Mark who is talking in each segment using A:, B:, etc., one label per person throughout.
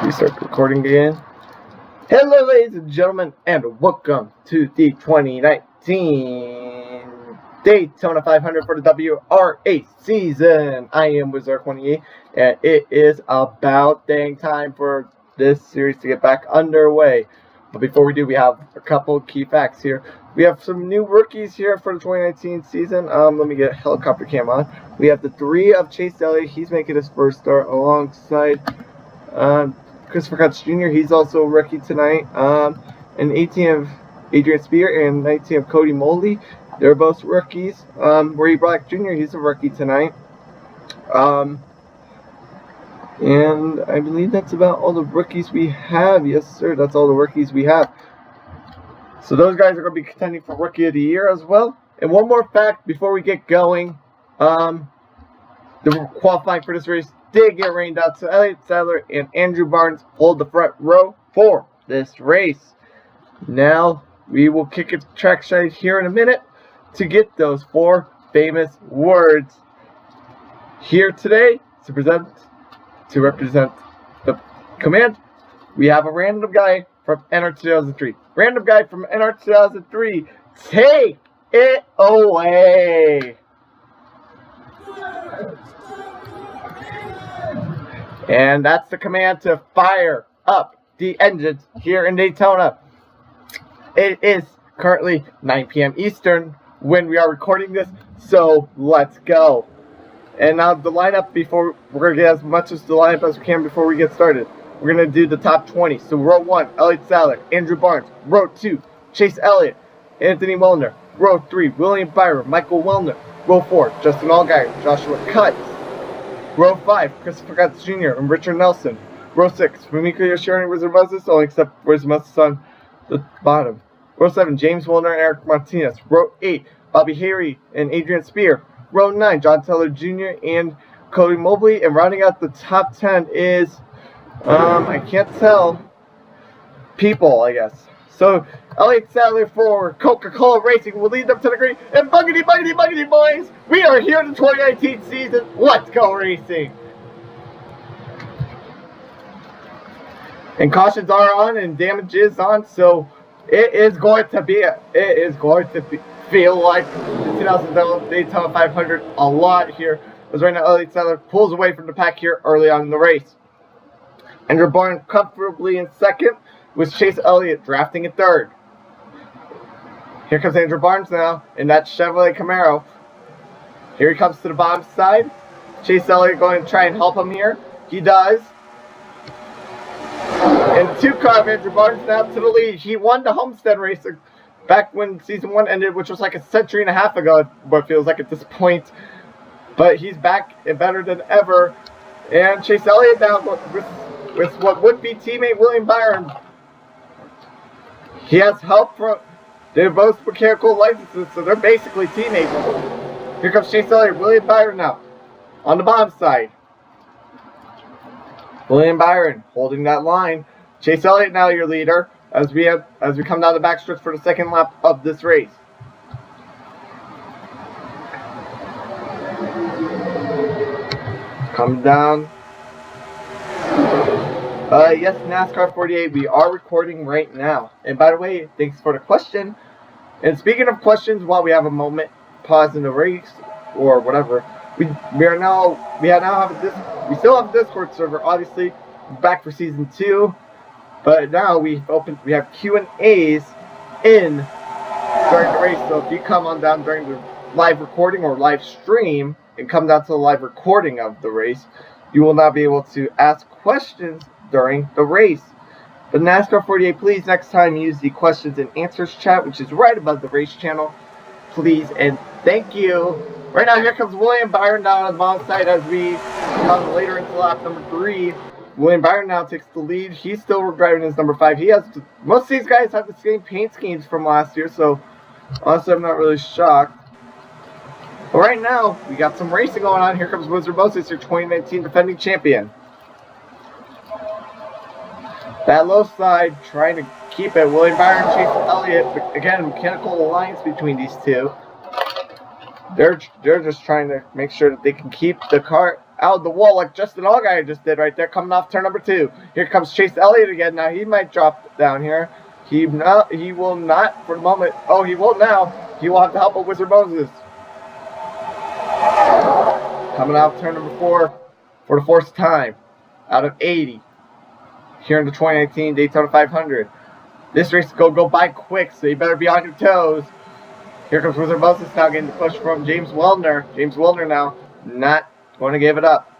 A: Restart recording again. Hello, ladies and gentlemen, and welcome to the 2019 Daytona 500 for the WRA season. I am Wizard28, and it is about dang time for this series to get back underway. But before we do, we have a couple key facts here. We have some new rookies here for the 2019 season. Let me get a helicopter cam on. We have the 3 of Chase Elliott. He's making his first start alongside Christopher Cutts Jr. He's also a rookie tonight. And 18 of Adrian Spear and 19 of Cody Moldy. They're both rookies. Ray Black Jr. He's a rookie tonight. And I believe that's about all the rookies we have. Yes, sir. That's all the rookies we have. So those guys are going to be contending for Rookie of the Year as well. And one more fact before we get going. The qualifying for this race did get rained out, so Elliott Sadler and Andrew Barnes hold the front row for this race. Now we will kick it to trackside here in a minute to get those 4 famous words. Here today to represent the command, we have a random guy from NR2003. Random guy from NR2003, take it away. And that's the command to fire up the engines here in Daytona. It is currently 9 p.m. Eastern when we are recording this, so let's go. And now the lineup before, we're going to get as much as the lineup as we can before we get started. We're going to do the top 20. So row 1, Elliott Sadler, Andrew Barnes. Row 2, Chase Elliott, Anthony Wellner. Row 3, William Byron, Michael Wellner. Row 4, Justin Allgaier, Joshua Cutts. Row 5, Christopher Cutts Jr. and Richard Nelson. Row 6, Fumiko Yoshiro and Wizard Moses, only except Wizard Moses on the bottom. Row 7, James Wilner and Eric Martinez. Row 8, Bobby Harry and Adrian Spear. Row 9, John Taylor Jr. and Cody Mobley. And rounding out the top 10 is, I can't tell, people, I guess. So, Elliott Sadler for Coca-Cola Racing will lead them to the green. And buggity, buggity, buggity, boys! We are here in the 2019 season. Let's go racing! And cautions are on and damage is on, so it is going to feel like the 2000 Daytona 500 a lot here. As right now, Elliott Sadler pulls away from the pack here early on in the race. Andrew Barnes comfortably in second, with Chase Elliott drafting in third. Here comes Andrew Barnes now in that Chevrolet Camaro. Here he comes to the bottom side. Chase Elliott going to try and help him here. He does. And 2-car of Andrew Barnes now to the lead. He won the Homestead race back when season 1 ended, which was like a century and a half ago, what feels like at this point. But he's back and better than ever. And Chase Elliott now with what would be teammate William Byron. He has help from, they're both mechanical licenses, so they're basically teammates. Here comes Chase Elliott, William Byron now, on the bottom side. William Byron holding that line. Chase Elliott now your leader as we come down the backstretch for the second lap of this race. Come down. Yes, NASCAR 48, we are recording right now. And by the way, thanks for the question. And speaking of questions, while we have a moment, pause in the race or whatever, we still have a Discord server, obviously, back for season 2. But now we have Q&As during the race. So if you come on down during the live recording or live stream and come down to the live recording of the race, you will not be able to ask questions during the race. But NASCAR 48, please next time use the questions and answers chat, which is right above the race channel. Please and thank you. Right now, here comes William Byron down on the bottom side as we come later into lap number 3. William Byron now takes the lead. He's still driving his number 5. Most of these guys have the same paint schemes from last year, so honestly, I'm not really shocked. But right now, we got some racing going on. Here comes Wizard Moses, your 2019 defending champion. That low side, trying to keep it. William Byron, Chase Elliott. Again, mechanical alliance between these two. They're just trying to make sure that they can keep the car out of the wall like Justin Allgaier just did right there, coming off turn number 2. Here comes Chase Elliott again. Now he might drop down here. He will not for the moment. Oh, he will now. He will have the help of Wizard Moses. Coming out turn number 4 for the 4th time out of 80 here in the 2019 Daytona 500. This race will go by quick, so you better be on your toes. Here comes Wizard Moses now getting the push from James Wellner. James Wellner now not going to give it up.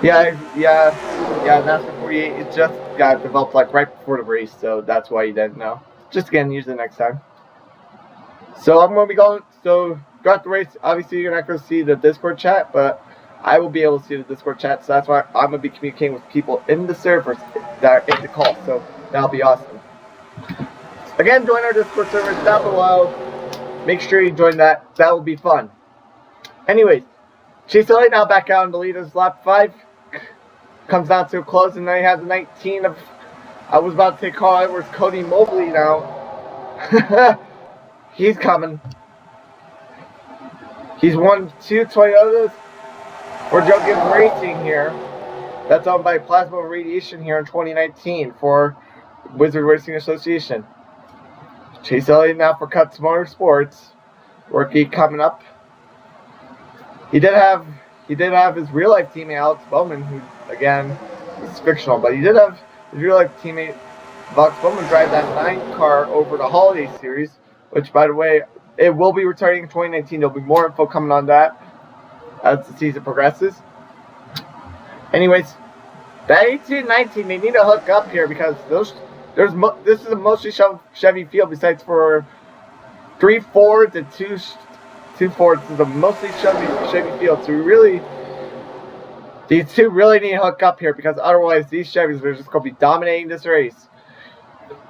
A: Yeah, NASCAR 48, it just got developed like right before the race, so that's why you didn't know. Just again, use it next time. So I'm going to be going, so throughout the race, obviously you're not going to see the Discord chat, but I will be able to see the Discord chat, so that's why I'm going to be communicating with people in the servers that are in the call, so that'll be awesome. Again, join our Discord servers down below. Make sure you join that. That will be fun. Anyways, Chase Elliott now back out in the lead as lap 5. Comes down to a close, and then you have the 19 of, I was about to say Carl Edwards, Cody Mobley now. He's coming. He's won 2 Toyotas for Joe Gibbs Racing here. That's owned by Plasma Radiation here in 2019 for Wizard Racing Association. Chase Elliott now for Cuts Motorsports. Rookie coming up. He did have his real life teammate Alex Bowman, who again is fictional, but he did have his real life teammate Alex Bowman drive that 9 car over the Holiday Series, which by the way, it will be returning in 2019. There'll be more info coming on that as the season progresses. Anyways, that 18-19, they need to hook up here because this is a mostly Chevy field besides for 3 Fords and 2 Fords. This is a mostly Chevy field. So these two really need to hook up here because otherwise these Chevys are just going to be dominating this race.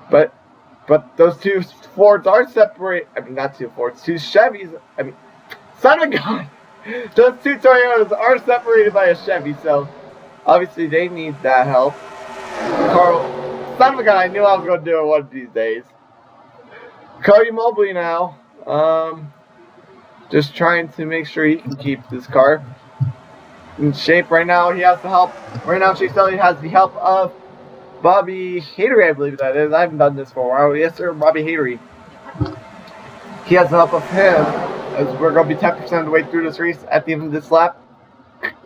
A: But those 2 Fords are separated. I mean, not 2 Fords, 2 Chevys. I mean, son of a gun. Those 2 Toyotas are separated by a Chevy, so obviously they need that help. Carl, son of a gun, I knew I was going to do it one of these days. Cody Mobley now, just trying to make sure he can keep this car in shape. Right now, he has the help. Right now, Chase Elliott has the help of Bobby Hatery, I believe that is. I haven't done this for a while. Yes, sir, Bobby Hatery. He has the help of him, as we're going to be 10% of the way through this race at the end of this lap.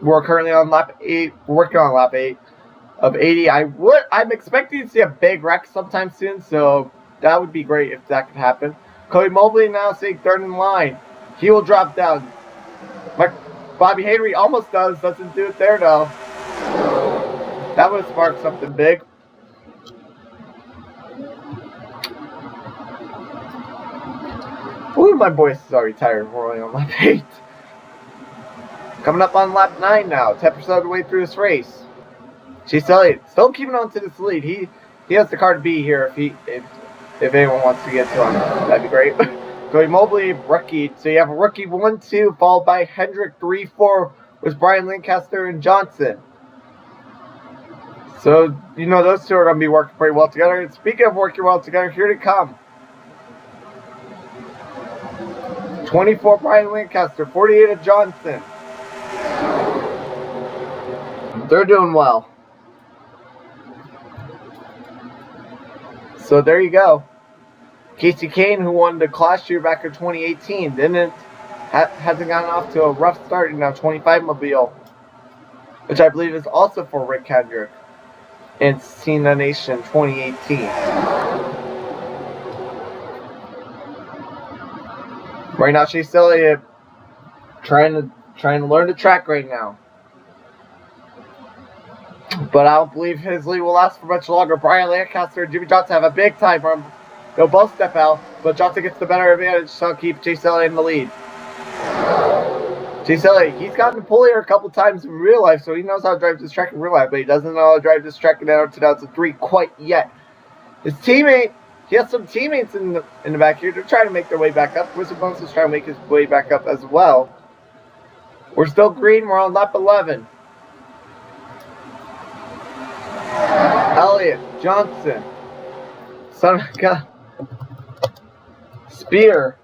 A: We're currently on lap 8. We're working on lap 8 of 80. I'm expecting to see a big wreck sometime soon, so that would be great if that could happen. Cody Mobley now sitting 3rd in line. He will drop down. Like Bobby Hatery almost doesn't do it there though. That would spark something big. Ooh, my voice is already tired of rolling on lap 8. Coming up on lap 9 now, 10% of the way through this race. Chase Elliott still keeping on to this lead. He has the car to be here if anyone wants to get to him. That'd be great. Cody Mobley, rookie. So you have a rookie 1-2, followed by Hendrick 3-4 with Brian Lancaster and Johnson. So, you know, those two are going to be working pretty well together. And speaking of working well together, here they come. 24 Brian Lancaster, 48 of Johnson. They're doing well. So there you go. Casey Kane, who won the Clash year back in 2018, hasn't gotten off to a rough start in now 25 Mobile, which I believe is also for Rick Kendrick in Cena Nation 2018. Right now, Chase Elliott trying to learn the track right now. But I don't believe his lead will last for much longer. Brian Lancaster and Jimmy Johnson have a big time run. They'll both step out, but Johnson gets the better advantage, so keep Chase Elliott in the lead. Chase Elliott, he's gotten to pull here a couple times in real life, so he knows how to drive this track in real life, but he doesn't know how to drive this track in NR 2003 quite yet. His teammate, he has some teammates in the back here. They're trying to make their way back up. Wizard Bones is trying to make his way back up as well. We're still green. We're on lap 11. Elliott, Johnson, son of a gun. Spear.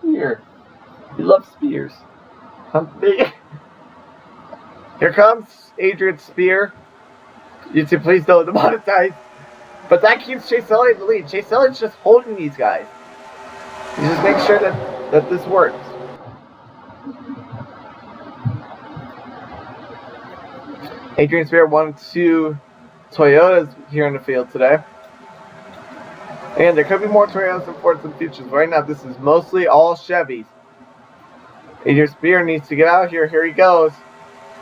A: We love Spears. Here comes Adrian Spear. YouTube, please don't demonetize. But that keeps Chase Elliott in the lead. Chase Elliott's just holding these guys. He just makes sure that this works. Adrian Spear, 1 and 2 Toyotas here in the field today. And there could be more Toyotas and Fords in the future. Right now, this is mostly all Chevys. Adrian Spear needs to get out here. Here he goes.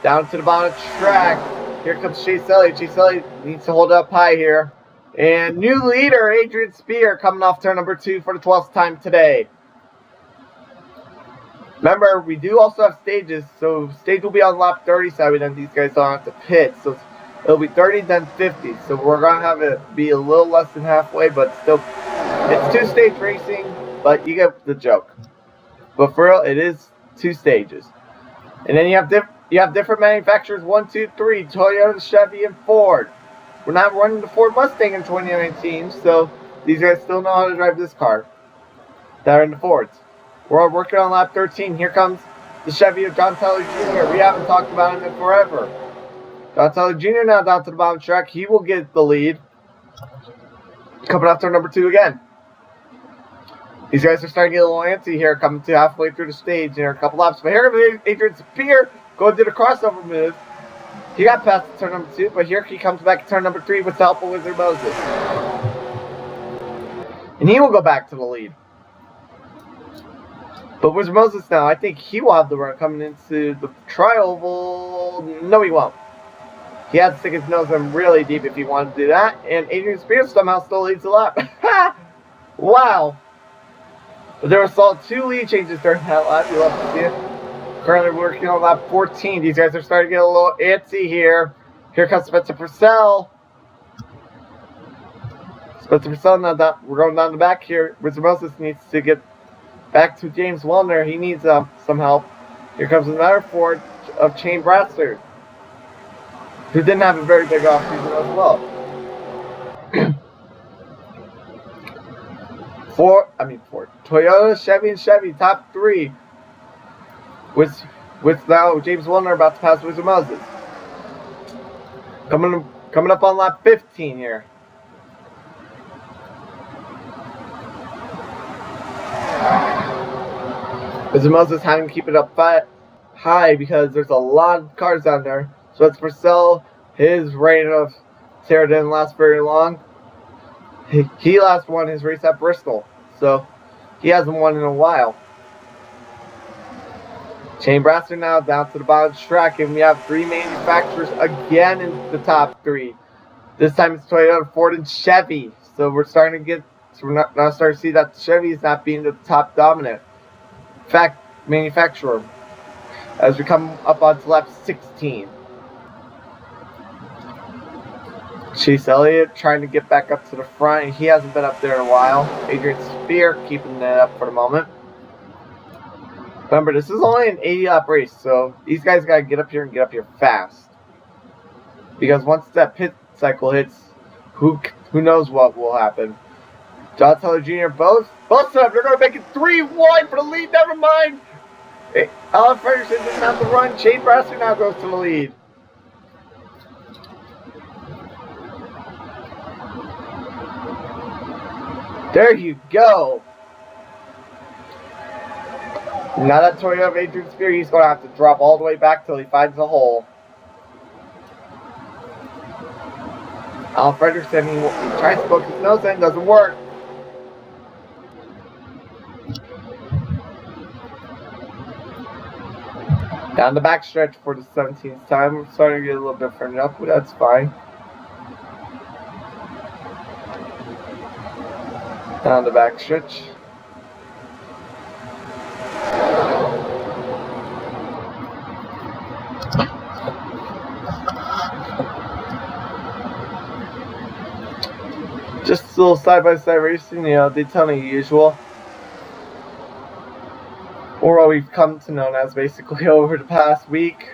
A: Down to the bottom of the track. Here comes Chase Elliott. Chase Elliott needs to hold up high here. And new leader, Adrian Spear, coming off turn number 2 for the 12th time today. Remember, we do also have stages. So stage will be on lap 30, so then these guys don't have to pit. So it'll be 30, then 50. So we're going to have it be a little less than halfway, but still, it's 2-stage racing, but you get the joke. But for real, it is 2 stages. And then you have different manufacturers, 1, 2, 3, Toyota, Chevy, and Ford. We're not running the Ford Mustang in 2019, so these guys still know how to drive this car. That are in the Fords. We're all working on lap 13. Here comes the Chevy of John Tyler Jr. We haven't talked about him in forever. John Tyler Jr. now down to the bottom track. He will get the lead. Coming off turn number 2 again. These guys are starting to get a little antsy here, coming to halfway through the stage. There are a couple laps. But here comes Adrian Spear going to the crossover move. He got past turn number 2, but here he comes back to turn number 3 with the help of Wizard Moses. And he will go back to the lead. But Wizard Moses now, I think he will have the run coming into the tri-oval. No, he won't. He had to stick his nose in really deep if he wanted to do that. And Adrian Spears somehow still leads the lap. Wow. But there was all 2 lead changes during that lap. You love to see it. Currently working on lap 14. These guys are starting to get a little antsy here. Here comes Spencer Purcell. Spencer Purcell now we're going down the back here. Wizard Moses needs to get back to James Wellner. He needs some help. Here comes another Ford of Shane Brassard, who didn't have a very big offseason as well. Ford. Toyota, Chevy, and Chevy, top 3. With now James Wellner about to pass Wizard Moses. Coming up on lap 15 here. Wizard Moses having to keep it up high because there's a lot of cars down there. So it's Purcell. His reign of terror didn't last very long. He last won his race at Bristol, so he hasn't won in a while. Shane Brassard now down to the bottom of the track, and we have 3 manufacturers again in the top 3. This time it's Toyota, Ford, and Chevy. So we're starting to now starting to see that Chevy is not being the top dominant manufacturer as we come up onto lap 16. Chase Elliott trying to get back up to the front. He hasn't been up there in a while. Adrian Spear keeping it up for the moment. Remember, this is only an 80-lap race, so these guys got to get up here and get up here fast. Because once that pit cycle hits, who knows what will happen. John Tyler Jr. both of them, they're going to make it 3-1 for the lead. Never mind. Alan Frederiksen didn't have the run. Shane Brassard now goes to the lead. There you go. Now that Toyota of Adrian Spear, he's going to have to drop all the way back till he finds a hole. Alan Frederiksen, he tries to poke his nose in, doesn't work. Down the back stretch for the 17th time. We're starting to get a little bit further up, but that's fine. Down the back stretch. Just a little side-by-side racing, Daytona usual. Or what we've come to know as basically over the past week.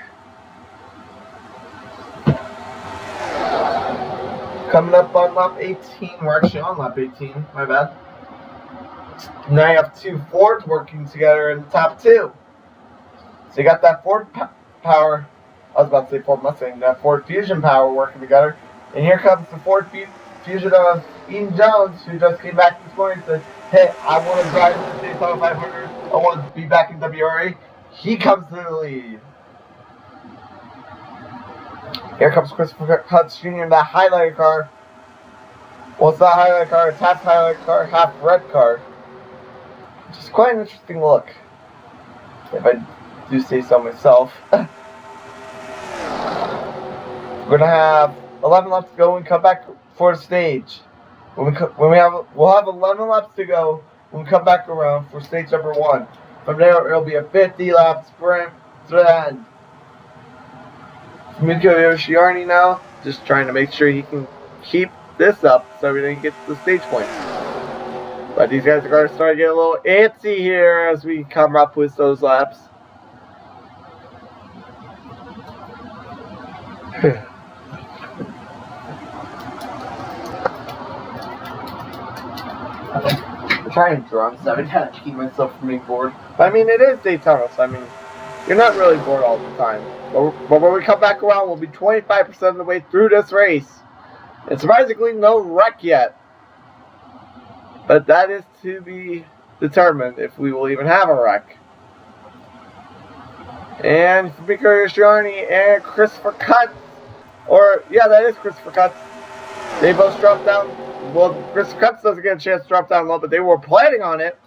A: Coming up on lap 18, we're actually on lap 18, my bad. Now you have 2 Fords working together in the top 2. So you got that Ford power, I was about to say Ford Mustang, that Ford Fusion power working together. And here comes the Ford Fusion of Ian Jones, who just came back this morning and said, hey, I want to drive the Daytona 500. I want to be back in WRA. He comes to the lead. Here comes Christopher Cutts Jr. in that highlighter car. Well, it's not a highlighter car, it's half highlighter car, half red car. Which is quite an interesting look, if I do say so myself. We're going to have 11 laps to go and come back for the stage. We'll have 11 laps to go when we come back around for stage number 1. From there, it'll be a 50-lap sprint to the end. Fumiko Yoshiarni now, just trying to make sure he can keep this up so we don't get the stage points. But these guys are going to start to get a little antsy here as we come up with those laps. I'm trying to drum, so I gotta keep myself from being bored. But I mean, it is Daytona, so I mean, you're not really bored all the time. But when we come back around, we'll be 25% of the way through this race. And surprisingly, no wreck yet. But that is to be determined if we will even have a wreck. And Fumiko Yoshiarni and Christopher Cutts, yeah, that is Christopher Cutts. They both dropped down. Well, Christopher Cutts doesn't get a chance to drop down low, but they were planning on it.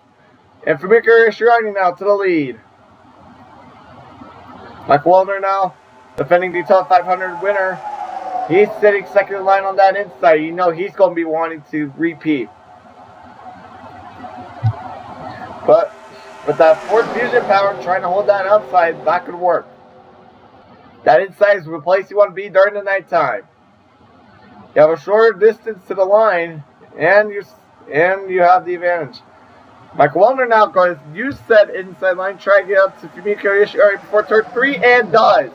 A: And Fumiko Yoshiarni now to the lead. Mike Wallner now, defending Daytona 500 winner. He's sitting second in line on that inside. You know he's going to be wanting to repeat. But with that Ford Fusion power trying to hold that outside, not going to work. That inside is the place you want to be during the nighttime. You have a shorter distance to the line, and you have the advantage. Mike Wallner now goes use that inside line, try to get up to Fumiko Yoshiarni before turn 3, and does.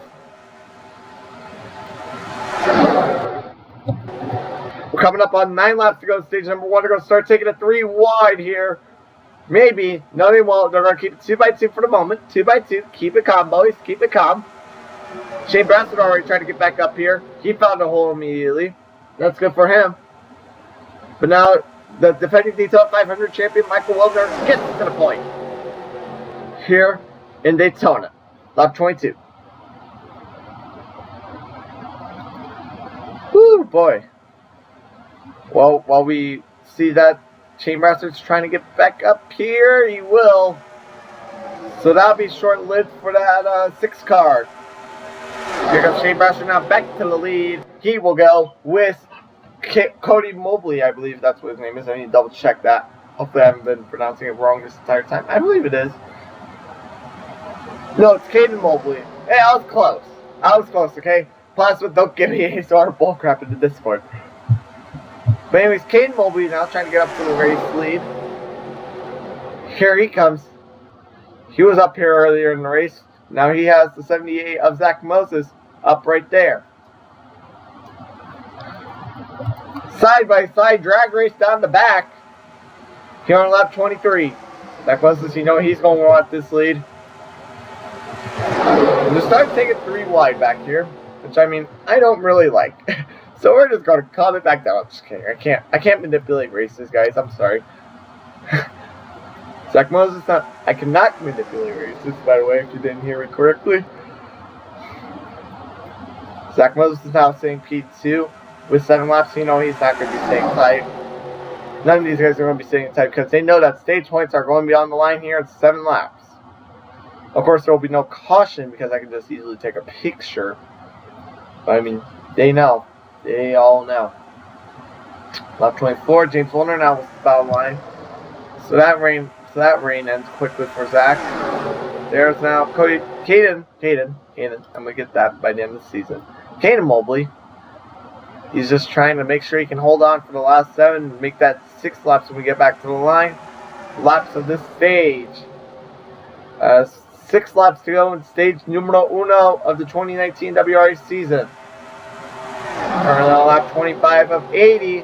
A: We're coming up on 9 laps to go to stage number 1. They're going to start taking a 3 wide here. Maybe. No, they won't. They're going to keep it 2 by 2 for the moment. 2 by 2. Keep it calm, boys. Keep it calm. Shane Brassett already tried to get back up here. He found a hole immediately. That's good for him. But now, the defending Daytona 500 champion, Michael Wallner, gets to the point. Here in Daytona. Lap 22. Woo, boy. Well, while we see that Shane Brassett's trying to get back up here, he will. So that'll be short-lived for that 6 car. Here comes Shane Brassett now back to the lead. He will go with Cody Mobley, I believe that's what his name is. I need to double check that. Hopefully I haven't been pronouncing it wrong this entire time. I believe it is. No, it's Caden Mobley. Hey, I was close. I was close, okay? Plasma, don't give me any sort of bullcrap in the Discord. But anyways, Caden Mobley now trying to get up to the race lead. Here he comes. He was up here earlier in the race. Now he has the 78 of Zach Moses up right there. Side-by-side drag race down the back. Here on lap 23. Zach Moses, you know he's going to want this lead. We're starting to take it 3 wide back here, which I mean, I don't really like. So we're just going to calm it back down. I'm just kidding. I can't manipulate races, guys. I'm sorry. Zach Moses, I cannot manipulate races, by the way, if you didn't hear me correctly. Zach Moses is now saying P2 with 7 laps. You know he's not going to be staying tight. None of these guys are going to be staying tight because they know that stage points are going to be on the line here at 7 laps. Of course, there will be no caution because I can just easily take a picture. But I mean, they know. They all know. Lap 24, James Wallner now with the battle line. So that rain ends quickly for Zach. There's now Caden. I'm going to get that by the end of the season. Caden Mobley. He's just trying to make sure he can hold on for the last 7 and make that 6 laps when we get back to the line. Laps of this stage. 6 laps to go in stage numero uno of the 2019 WRA season. Currently on lap 25 of 80.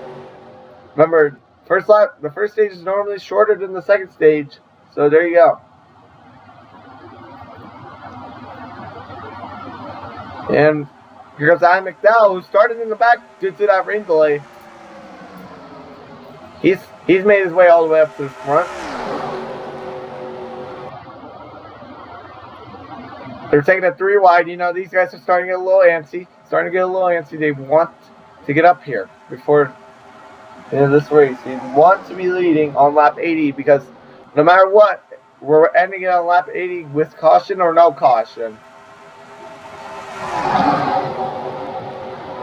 A: Remember, the first stage is normally shorter than the second stage. So there you go. And here goes Adam McDowell, who started in the back due to that rain delay. He's made his way all the way up to the front. They're taking it 3 wide. You know, these guys are starting to get a little antsy. They want to get up here before this race. They want to be leading on lap 80 because no matter what, we're ending it on lap 80 with caution or no caution.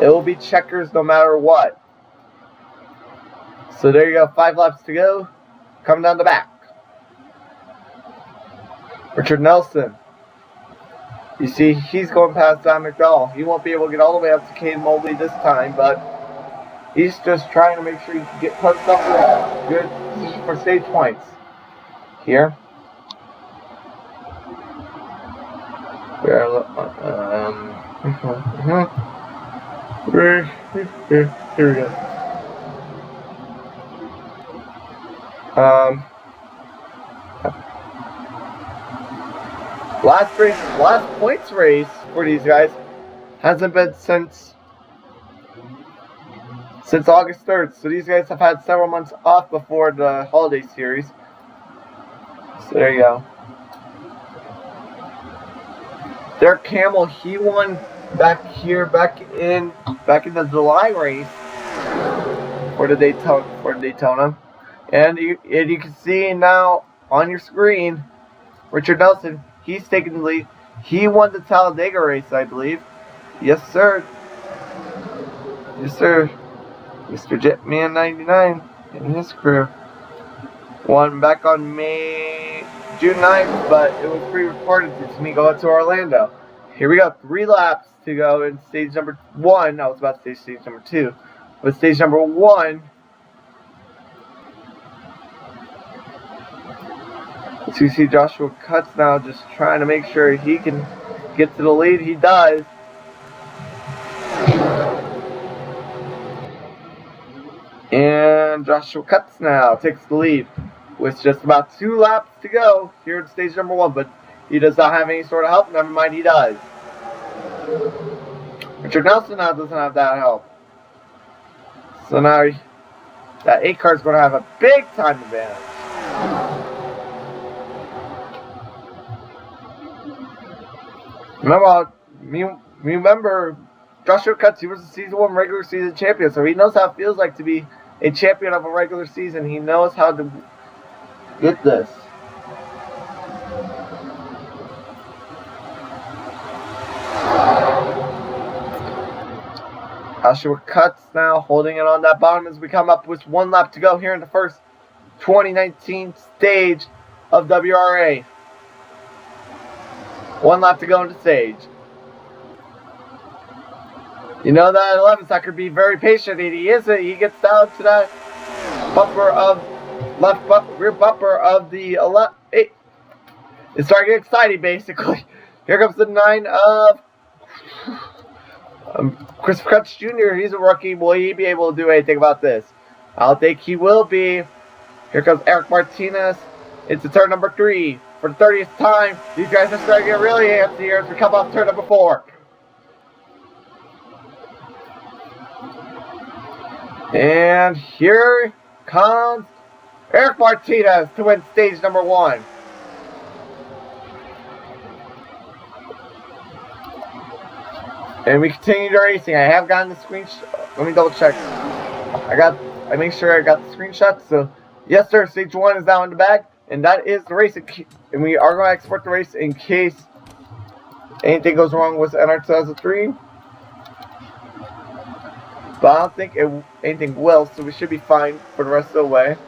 A: It will be checkers no matter what. So there you go, 5 laps to go. Coming down the back. Richard Nelson. You see, he's going past Don McDowell. He won't be able to get all the way up to Caden Mobley this time, but he's just trying to make sure he can get punched up with good position for stage points. Here. We are, here we go. Last points race for these guys hasn't been since August 3rd. So these guys have had several months off before the holiday series. So there you go. Derek Campbell, he won back in the July race for the Daytona. And you can see now on your screen, Richard Nelson, he's taking the lead. He won the Talladega race, I believe. Yes, sir. Yes, sir. Mr. Jetman 99 and his crew won back on June 9th, but it was pre-recorded to me going to Orlando. Here we go. 3 laps to go in stage number 1. I was about to say stage number 2. But stage number 1. So you see Joshua Cutts now just trying to make sure he can get to the lead. He does. And Joshua Cutts now takes the lead with just about 2 laps to go here at stage number 1. But he does not have any sort of help. Never mind, he does. Richard Nelson now doesn't have that help. So now that 8 car is going to have a big time advantage. Remember, Joshua Cutts, he was a season 1 regular season champion, so he knows how it feels like to be a champion of a regular season. He knows how to get this. Joshua Cutts now holding it on that bottom as we come up with 1 lap to go here in the first 2019 stage of WRA. 1 lap to go in the stage. You know that 11th, I could be very patient, and he isn't. He gets down to that bumper of rear bumper of the 8. It's starting to get exciting, basically. Here comes the 9 of Christopher Cutts Jr. He's a rookie. Will he be able to do anything about this? I don't think he will be. Here comes Eric Martinez into turn number 3. For the 30th time, these guys are starting to get really antsy here as we come off turn number 4. And here comes Eric Martinez to win stage number 1. And we continue the racing. I have gotten the screenshot. Let me double check. I make sure I got the screenshot. So, yes, sir, stage 1 is now in the bag. And that is the race. And we are going to export the race in case anything goes wrong with NR2003. But I don't think anything will, so we should be fine for the rest of the way.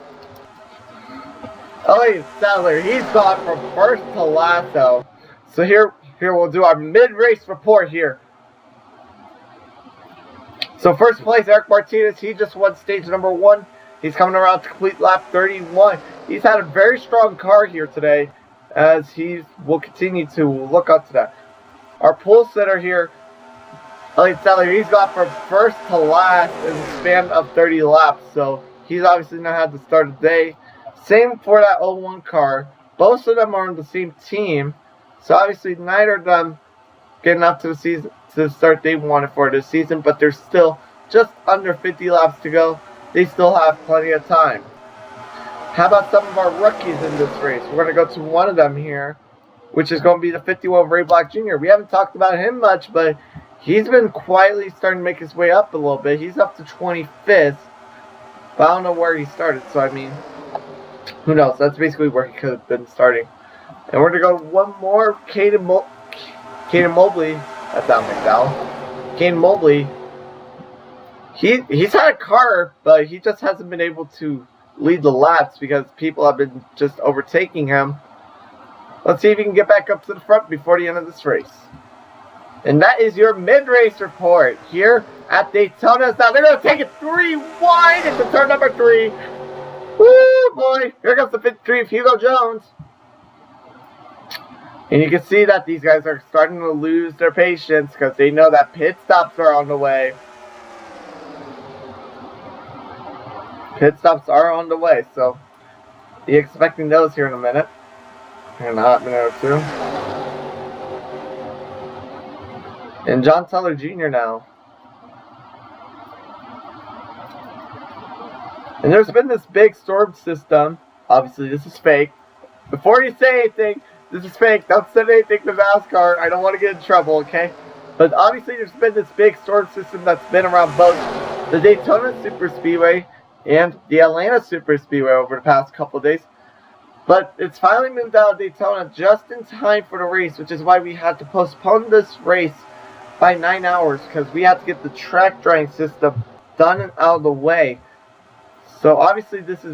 A: Elliott Sadler, he's gone from first to last, though. So here we'll do our mid-race report here. So first place, Eric Martinez, he just won stage number 1. He's coming around to complete lap 31. He's had a very strong car here today, as he will continue to look up to that. Our pole sitter here, Elliott Sadler, he's got from first to last in the span of 30 laps, so he's obviously not had the start of the day. Same for that 01 car. Both of them are on the same team, so obviously neither of them getting up to the season to start they wanted for this season, but there's still just under 50 laps to go. They still have plenty of time. How about some of our rookies in this race? We're going to go to one of them here, which is going to be the 51 Ray Black Jr. We haven't talked about him much, but he's been quietly starting to make his way up a little bit. He's up to 25th, but I don't know where he started, so I mean, who knows? That's basically where he could have been starting. And we're going to go one more, Caden Mobley. That's not McDowell. Caden Mobley. He's had a car, but he just hasn't been able to lead the laps because people have been just overtaking him. Let's see if he can get back up to the front before the end of this race. And that is your mid-race report here at Daytona. Now they're going to take it 3 wide into turn number 3. Woo, boy. Here comes the 53 of Hugo Jones. And you can see that these guys are starting to lose their patience because they know that pit stops are on the way. Pit stops are on the way, so be expecting those here in a minute. In a hot minute or two. And John Teller Jr. now. And there's been this big storm system. Obviously, this is fake. Before you say anything, this is fake. Don't send anything to NASCAR. I don't want to get in trouble, okay? But obviously, there's been this big storm system that's been around both the Daytona Super Speedway and the Atlanta Super Speedway over the past couple of days. But it's finally moved out of Daytona just in time for the race, which is why we had to postpone this race by 9 hours because we had to get the track drying system done and out of the way. So obviously this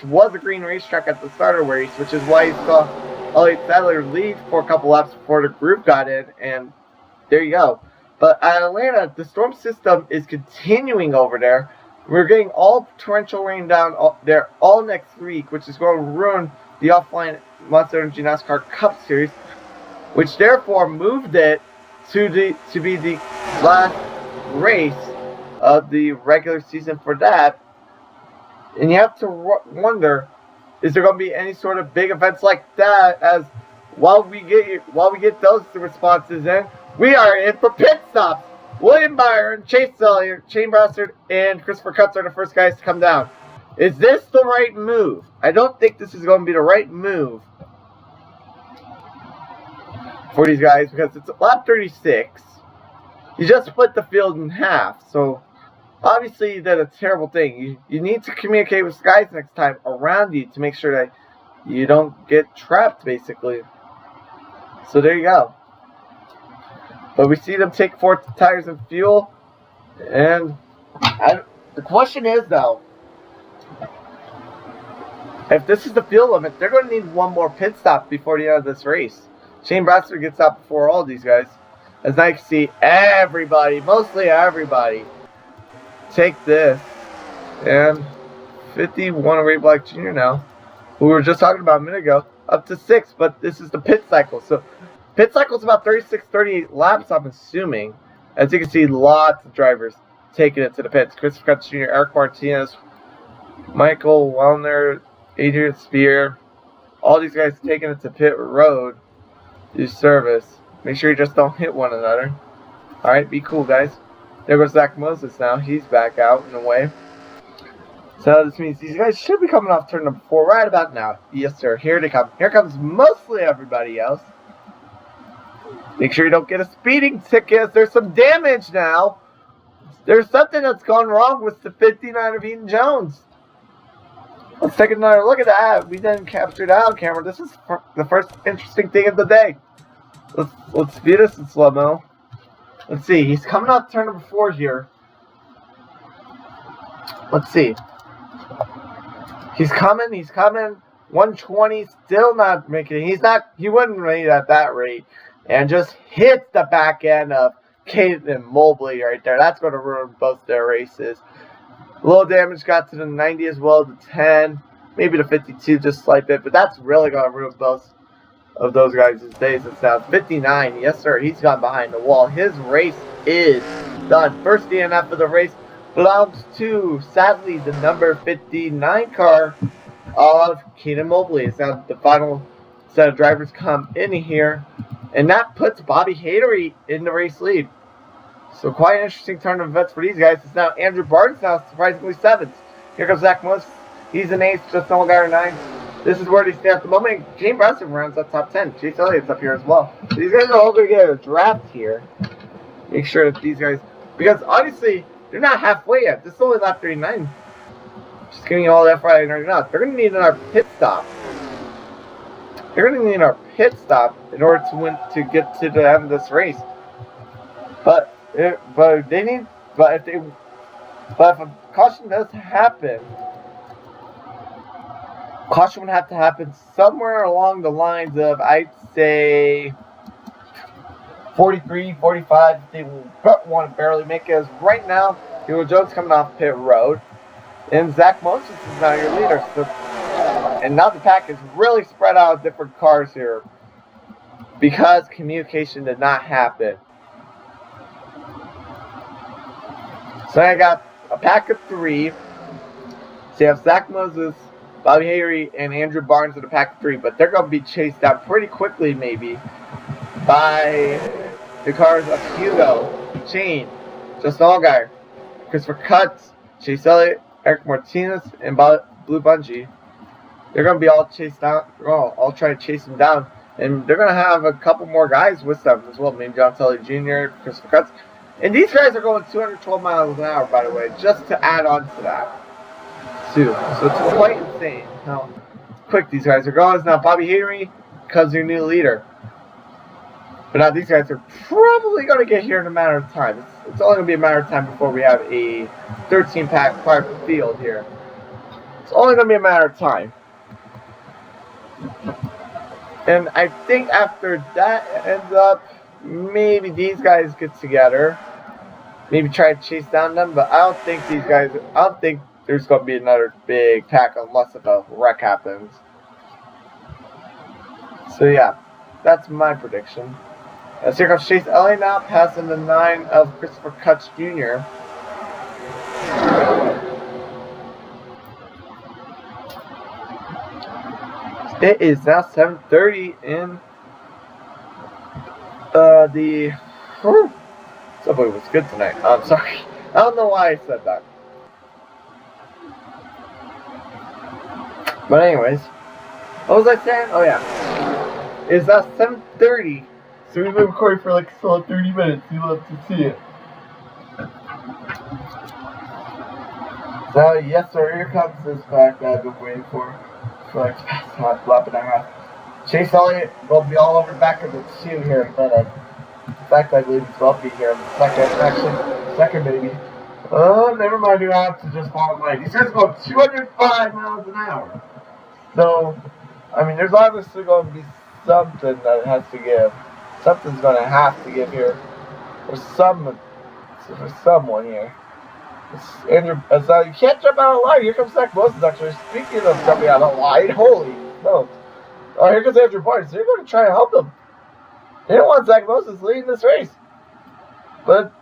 A: was a green racetrack at the start of the race, which is why you saw Elliott Sadler lead for a couple laps before the group got in, and there you go. But at Atlanta, the storm system is continuing over there. We're getting all torrential rain down there all next week, which is going to ruin the offline Monster Energy NASCAR Cup Series, which therefore moved it to be the last race of the regular season for that. And you have to wonder, is there going to be any sort of big events like that? As while we get those responses in, we are in for pit stops. William Byron, Chase Elliott, Shane Brassard, and Christopher Cutts are the first guys to come down. Is this the right move? I don't think this is going to be the right move for these guys because it's lap 36. You just split the field in half. So, obviously, you did a terrible thing. You need to communicate with guys next time around you to make sure that you don't get trapped, basically. So, there you go. But we see them take 4 tires and fuel. And the question is, though, if this is the fuel limit, they're going to need one more pit stop before the end of this race. Shane Brassard gets out before all these guys. As now you can see everybody, mostly everybody, take this. And 51 Ray Black Jr. now, who we were just talking about a minute ago, up to 6. But this is the pit cycle. So pit cycle is about 36, 38 laps, I'm assuming. As you can see, lots of drivers taking it to the pits. Christopher Cutts Jr., Eric Martinez, Michael Wellner, Adrian Spear, all these guys taking it to pit road to do service. Make sure you just don't hit one another. Alright, be cool, guys. There goes Zach Moses now. He's back out in a way. So this means these guys should be coming off turn number 4 right about now. Yes, sir. Here they come. Here comes mostly everybody else. Make sure you don't get a speeding ticket. There's some damage now. There's something that's gone wrong with the 59 of Eden Jones. Let's take another look at that. We didn't capture it out on camera. This is the first interesting thing of the day. Let's view this in slow-mo. Let's see. He's coming off turn number 4 here. Let's see. He's coming. 120, still not making it. He wouldn't rate at that rate. And just hits the back end of Caden Mobley right there. That's going to ruin both their races. A little damage got to the 90 as well, the 10, maybe the 52, just a slight bit. But that's really going to ruin both of those guys' days. It's now 59. Yes, sir. He's gone behind the wall. His race is done. First DNF of the race belongs to, sadly, the number 59 car of Caden Mobley. It's now the final set of drivers come in here. And that puts Bobby Hatery in the race lead. So quite an interesting turn of events for these guys. It's now Andrew Barnes, now surprisingly 7th. Here comes Zach Moses. He's an 8th, just no guy or 9th. This is where they stand at the moment. James Brownson rounds up top 10. Chase Elliott's up here as well. So these guys are all going to get a draft here. Make sure that these guys, because honestly, they're not halfway yet. This is only lap 39. Just giving you all that Friday night out. They're going to need another pit stop. They're going to need our pit stop in order to win, to get to the end of this race. But if a caution does happen, caution would have to happen somewhere along the lines of, I'd say, 43, 45. They want to barely make it. As right now, Hero Jones coming off pit road, and Zach Moses is now your leader. So, and now the pack is really spread out of different cars here because communication did not happen. So I got a pack of 3. So you have Zach Moses, Bobby Hayrie, and Andrew Barnes in a pack of 3, but they're going to be chased down pretty quickly, maybe, by the cars of Hugo, Shane, Justin Allgaier, Christopher Cutts, Chase Elliott, Eric Martinez, and Blue Bungee. They're going to be all chased down, all trying to chase them down, and they're going to have a couple more guys with them as well, maybe John Tully Jr., Christopher Cutts. And these guys are going 212 miles an hour, by the way, just to add on to that, too. So it's quite insane how quick these guys are going. It's now Bobby Hayrie becomes your new leader. But now these guys are probably going to get here in a matter of time. It's only going to be a matter of time before we have a 13-pack private field here. It's only going to be a matter of time. And I think after that ends up, maybe these guys get together. Maybe try to chase down them. But I don't think these guys, I don't think there's going to be another big pack unless if a wreck happens. So yeah, that's my prediction. As here comes Chase Elliott now, passing the 9 of Christopher Cutts Jr. It is now 7:30 in the Subway was good tonight. I'm sorry. I don't know why I said that. But anyways, what was I saying? Oh yeah. It's now 7:30. So we've been recording for like solid 30 minutes. You love to see it. So yes sir, here comes this pack that I've been waiting for like the past lap and a half. Chase Elliott will be all over the back of the 2 here in front of. In fact, I believe it's Bumpy here in the second maybe. Oh, never mind, you have to just follow line. These guys go 205 miles an hour. So, I mean, there's obviously going to be something that has to give. Something's going to have to give here. There's someone here. Andrew, you can't jump out of line. Here comes Zach Moses, actually. Speaking of jumping out of line, holy smokes. Oh, here comes Andrew Barnes. They're going to try to help him. They don't want Zach Moses leading this race. But,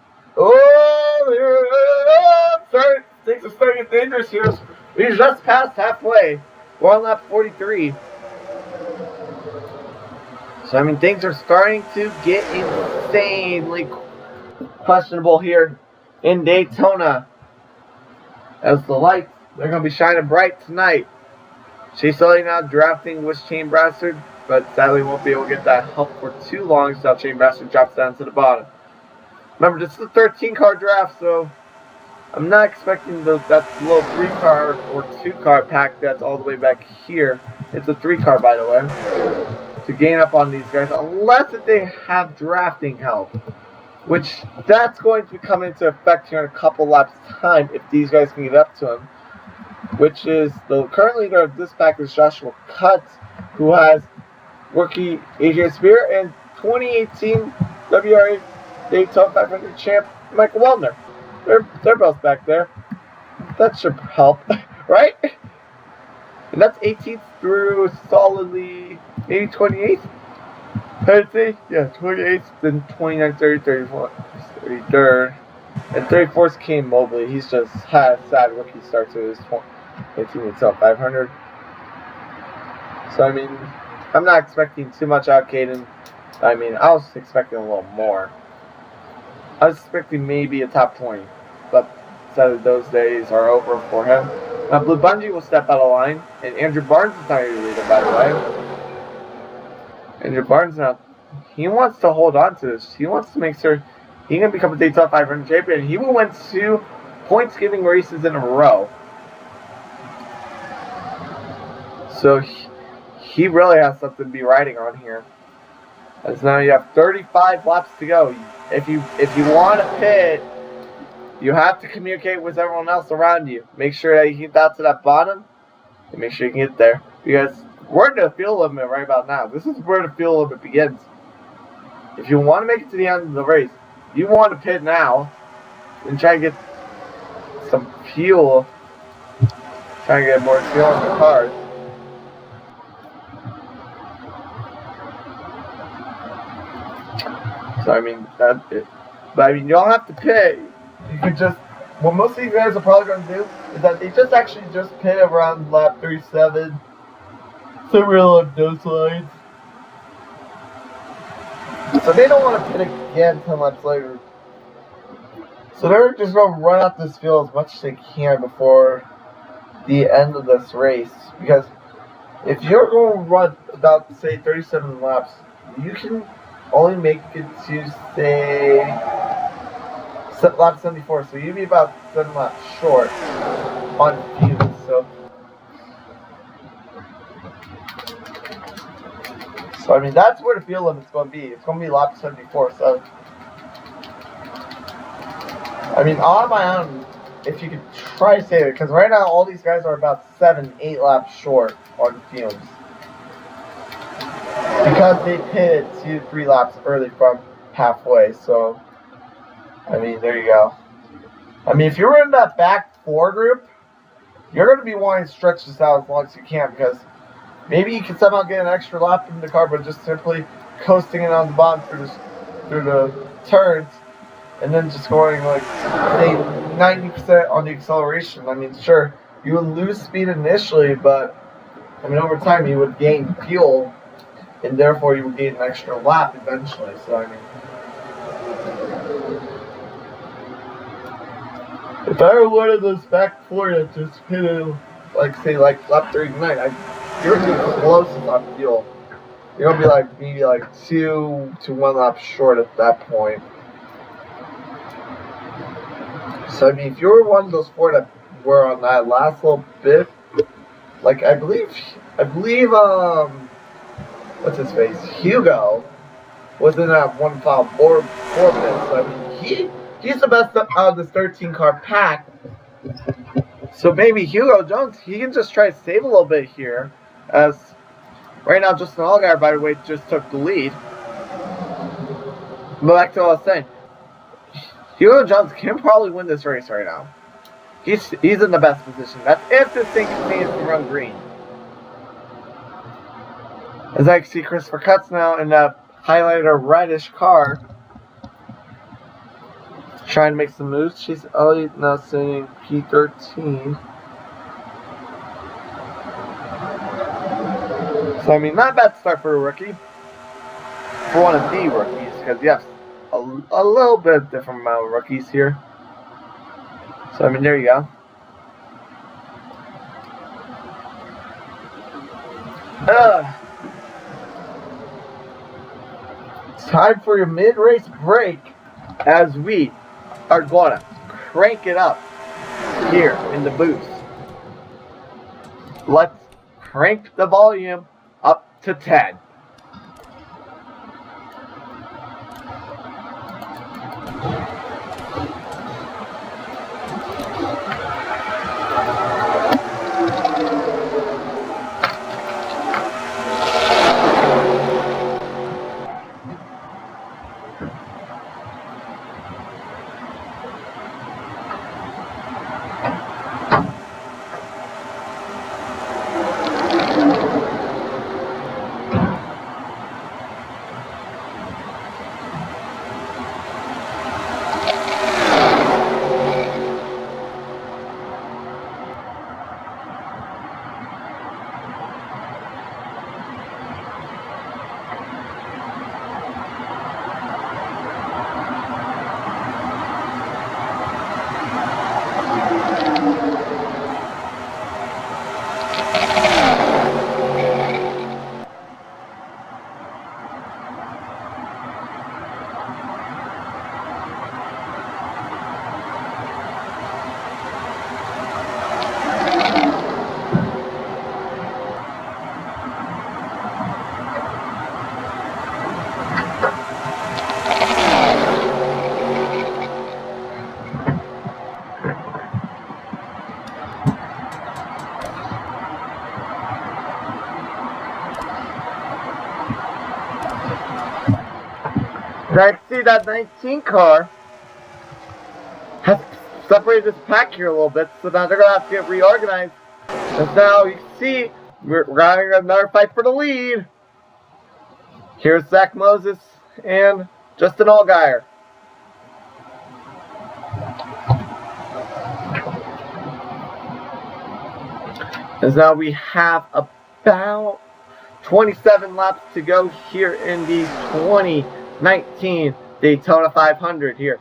A: things are starting to get dangerous here. We just passed halfway. We're on lap 43. So, I mean, things are starting to get insanely questionable here in Daytona. As the lights, they're going to be shining bright tonight. Chase Elliott now drafting with Shane Brassard, but sadly won't be able to get that help for too long until Shane Brassard drops down to the bottom. Remember, this is a 13-car draft, so I'm not expecting that little 3-car or 2-car pack that's all the way back here. It's a 3-car, by the way, to gain up on these guys, unless if they have drafting help, which that's going to come into effect here in a couple laps time if these guys can get up to him. Which is the current leader of this pack is Joshua Cutts, who has rookie AJ Spear and 2018 WRA Daytona 500 champ Michael Wellner. They're both back there. That should help, right? And that's 18th through solidly maybe 28th. I'd say, yeah, 28th, then 29th, 30th, 34th, 33rd. And 34th came Mobley. He's just had a sad rookie start to his 18 itself 500. So, I mean, I'm not expecting too much out of Caden. I mean, I was expecting a little more. I was expecting maybe a top 20, but said those days are over for him. Now Blue Bungee will step out of line, and Andrew Barnes is not your leader, by the way. Andrew Barnes now, he wants to hold on to this. He wants to make sure he can become a Daytona 500 champion. He will win 2 points-giving races in a row. So he really has something to be riding on here. As now you have 35 laps to go. If you want to pit, you have to communicate with everyone else around you. Make sure that you get down to that bottom, and make sure you can get there. Because we're in the fuel limit right about now. This is where the fuel limit begins. If you want to make it to the end of the race, you want to pit now and try to get some fuel. Try to get more fuel in the cars. So I mean that's it. But I mean you don't have to pit. You could just what most of these guys are probably gonna do is that they just actually just pit around lap 37. Somewhere along those lines. So they don't want to pit again 10 laps later. So they're just gonna run out this field as much as they can before the end of this race. Because if you're going to run about say 37 laps, you can only make it to say lap 74, so you'd be about 7 laps short on fuel. So I mean that's where the fuel limit's going to be. It's going to be lap 74. So I mean on my own, if you could try to save it, because right now all these guys are about 7-8 laps short on fumes. Because they pitted 2 to 3 laps early from halfway, so I mean there you go. I mean if you're in that back 4 group, you're going to be wanting to stretch this out as long as you can, because maybe you can somehow get an extra lap in the car, but just simply coasting it on the bottom through the turns, and then just going like say 90% on the acceleration. I mean sure you would lose speed initially, but I mean over time you would gain fuel. And therefore, you would gain an extra lap eventually. So, I mean, if I were one of those back 4 that just pitted, like, say, like lap 39, you're too close on fuel. You're gonna be like maybe like 2 to 1 lap short at that point. So, I mean, if you were one of those 4 that were on that last little bit, like, I believe, what's his face? Hugo was in that 1 foul 4 minutes. So, I mean, he's the best out of this 13 car pack. So maybe Hugo Jones, he can just try to save a little bit here. As right now, Justin Allgaier, by the way, just took the lead. But back to what I was saying, Hugo Jones can probably win this race right now. He's in the best position. That's if this thing continues to run green. As I can see Christopher Cutts now in that highlighted reddish car. Trying to make some moves. She's now sitting P13. So I mean, not a bad start for a rookie. For one of the rookies, because you have a little bit different amount of rookies here. So I mean, there you go. Time for your mid-race break as we are going to crank it up here in the booth. Let's crank the volume up to 10. I see that 19 car has separated this pack here a little bit, so now they're going to have to get reorganized. And now you can see we're having another fight for the lead. Here's Zach Moses and Justin Allgaier. As now we have about 27 laps to go here in the 2019 Daytona 500 here.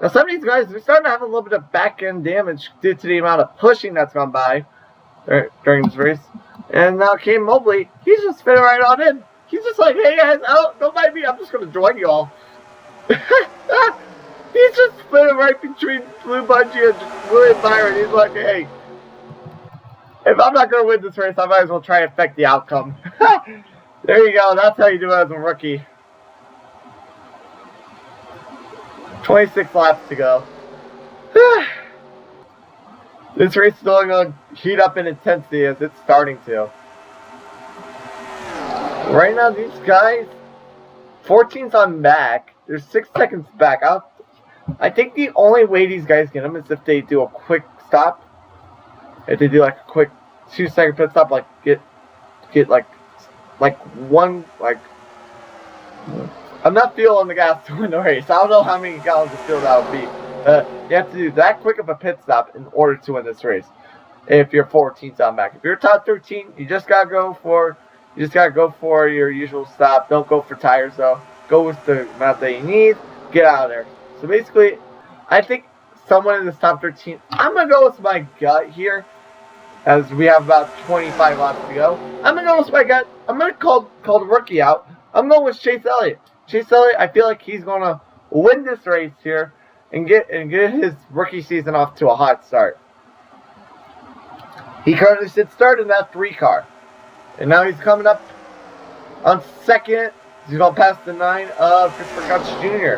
A: Now some of these guys, they're starting to have a little bit of back end damage due to the amount of pushing that's gone by during this race. And now Cam Mobley, he's just fitting right on in. He's just like, hey guys, oh, don't mind me, I'm just going to join you all. He's just fitting right between Blue Bungee and William Byron. He's like, hey, if I'm not going to win this race, I might as well try and affect the outcome. There you go. That's how you do it as a rookie. 26 laps to go. This race is only going to heat up in intensity as it's starting to. Right now, these guys, 14's on back. They're 6 seconds back. I think the only way these guys get them is if they do a quick stop. If they do like a quick 2-second pit stop, like get like one, like, I'm not feeling the gas to win the race. I don't know how many gallons of fuel that would be. You have to do that quick of a pit stop in order to win this race. If you're 14's on back, if you're top 13, you just gotta go for your usual stop. Don't go for tires though. Go with the amount that you need. Get out of there. So basically, I think someone in this top 13. I'm gonna go with my gut here, as we have about 25 laps to go. I'm gonna go with my gut. I'm gonna call the rookie out. I'm going with Chase Elliott. Chase Elliott, I feel like he's gonna win this race here and get his rookie season off to a hot start. He currently sits third in that 3 car, and now he's coming up on second. He's gonna pass the 9 of Christopher Cutts Jr.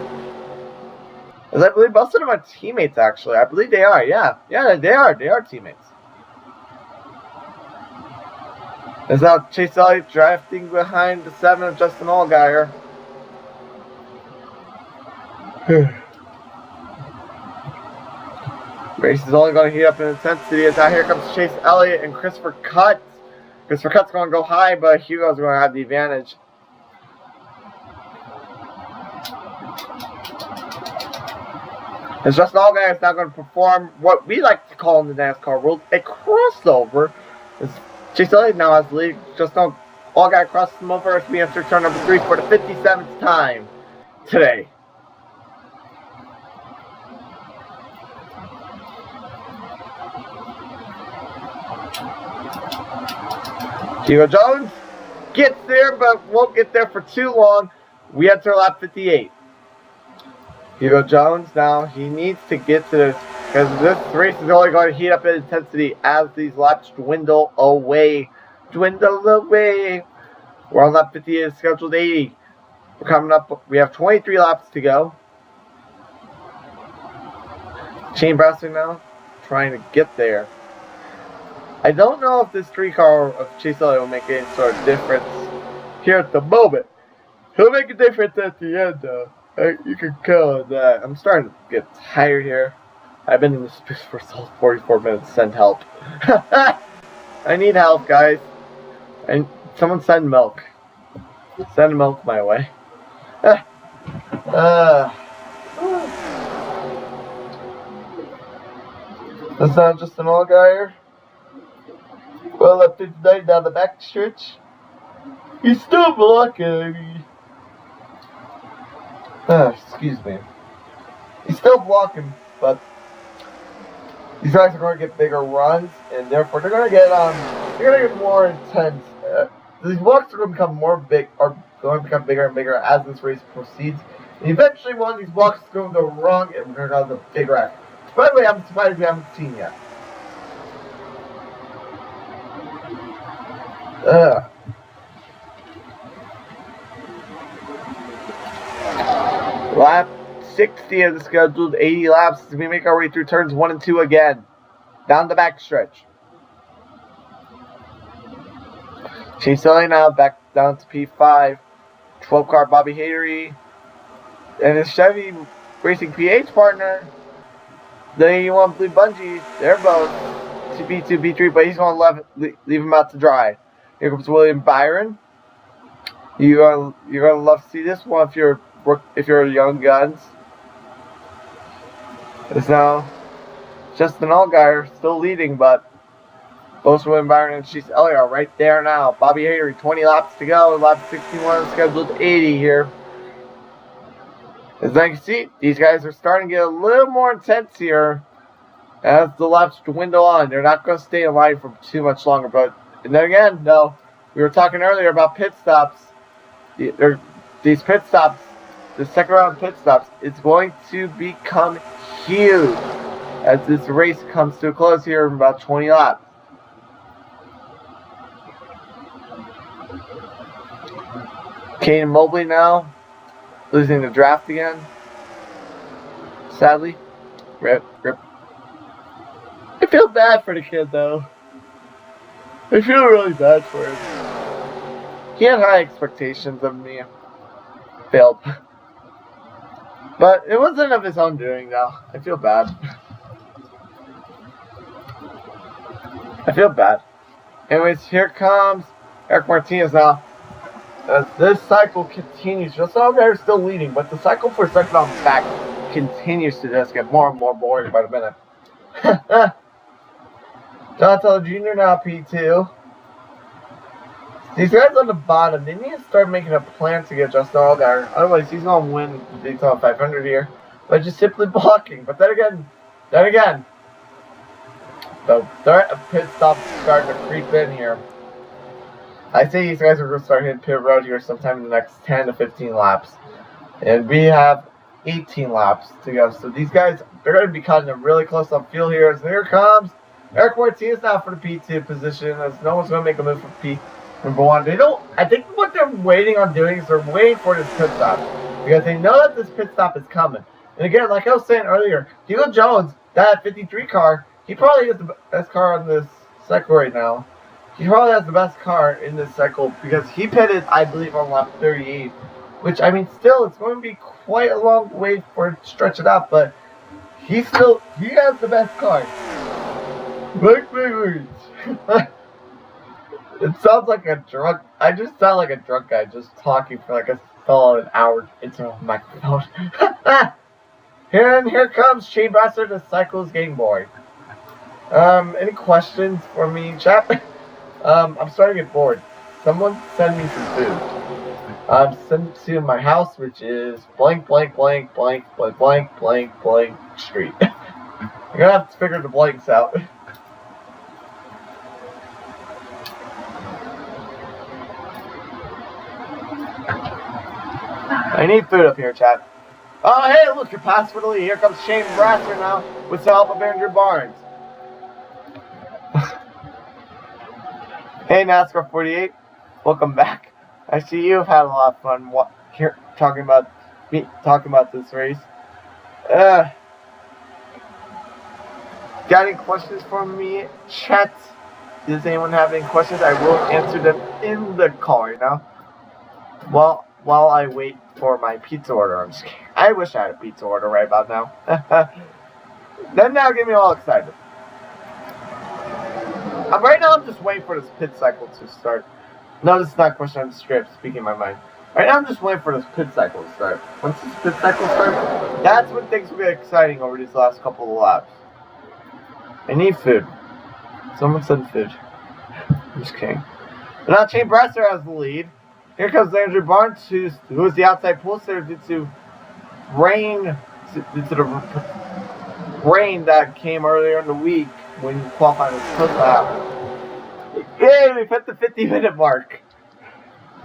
A: As I believe most of them are teammates, actually. I believe they are, yeah. Yeah, they are. They are teammates. As now Chase Elliott drafting behind the 7 of Justin Allgaier. Race is only going to heat up in intensity as now here comes Chase Elliott and Christopher Cutts. Christopher Cutts going to go high, but Hugo's going to have the advantage. As Justin Allgaier is now going to perform what we like to call in the NASCAR world a crossover. As Chase Elliott now has the lead. Justin Allgaier crosses him over as we enter turn number 3 for the 57th time today. Hugo Jones gets there, but won't get there for too long. We enter lap 58. Hugo Jones now, he needs to get to this, because this race is only going to heat up in intensity as these laps dwindle away. We're on lap 58, scheduled 80. We're coming up, we have 23 laps to go. Shane Brasser now, trying to get there. I don't know if this 3 car of Chase Elliott will make any sort of difference here at the moment. He'll make a difference at the end, though. You can call it that. I'm starting to get tired here. I've been in this space for 44 minutes. Send help. I need help, guys. And someone send milk. Send milk my way. That's not just an Allgaier. Well, at 59 down the back stretch, he's still blocking me. Excuse me. He's still blocking, but these guys are going to get bigger runs, and therefore they're going to get more intense. These blocks are going to become going to become bigger and bigger as this race proceeds. And eventually, one of these blocks is going to go wrong, and we're going to have a big wreck. By the way, I'm surprised we haven't seen yet. Lap 60 of the scheduled 80 laps as we make our way through turns 1 and 2 again. Down the back stretch. Chase Elliott now back down to P5. 12 car Bobby Haytery. And his Chevy Racing PH partner, the 81 Blue Bungee, they're both B2, B3, but he's going to leave him out to dry. Here comes William Byron. You're gonna love to see this one if you're young guns. It's now Justin Allgaier still leading, but both William Byron and Chase Elliott are right there now. Bobby Hayter, 20 laps to go. Lap 61 scheduled 80 here. As you can see, these guys are starting to get a little more intense here as the laps dwindle on. They're not going to stay in line for too much longer. But and then again, no, we were talking earlier about pit stops. These pit stops, the second round pit stops, it's going to become huge as this race comes to a close here in about 20 laps. Caden Mobley now losing the draft again. Sadly. Rip. I feel bad for the kid though. I feel really bad for him. He had high expectations of me. Failed. But it wasn't of his own doing though. I feel bad. I feel bad. Anyways, here comes Eric Martinez now. As this cycle continues, just so they're still leading, but the cycle for second on back continues to just get more and more boring by the minute. John Teller Jr. now P2. These guys on the bottom, they need to start making a plan to get Justin Allgaier. Otherwise, he's going to win the Daytona 500 here by just simply blocking. But then again, the threat of pit stops is starting to creep in here. I say these guys are going to start hitting pit road here sometime in the next 10 to 15 laps. And we have 18 laps to go. So these guys, they're going to be cutting it really close on field here. As here comes Eric Martinez now for the P2 position, as no one's going to make a move for P1. I think what they're waiting on doing is they're waiting for this pit stop. Because they know that this pit stop is coming. And again, like I was saying earlier, Diego Jones, that 53 car, he probably is the best car on this cycle right now. He probably has the best car in this cycle because he pitted, I believe, on lap 38. Which, I mean, still, it's going to be quite a long way for it to stretch it out. But he has the best car. Big words. It sounds like a drunk. I just sound like a drunk guy just talking for like a solid hour into a microphone. Here comes Shane Brasser, the Cycles Game Boy. Any questions for me, chat? I'm starting to get bored. Someone send me some food. Send it to my house, which is blank street. I'm gonna have to figure the blanks out. I need food up here, chat. Oh, hey, look, you're past for the lead. Here comes Shane Brasser now with the help of Andrew Barnes. Hey, NASCAR 48, welcome back. I see you've had a lot of fun here talking about this race. Got any questions for me, chat? Does anyone have any questions? I will answer them in the call right now. While I wait for my pizza order. I'm just kidding. I wish I had a pizza order right about now. That now get me all excited. Right now I'm just waiting for this pit cycle to start. No, this is not a question, I'm straight speaking my mind. Right now I'm just waiting for this pit cycle to start. Once this pit cycle starts, that's when things will get exciting over these last couple of laps. I need food. Someone send food. I'm just kidding. But now Shane Brasser has the lead. Here comes Andrew Barnes, who is the outside pole sitter due to the rain that came earlier in the week when you qualified as first lap. Yay, we've hit the 50-minute mark.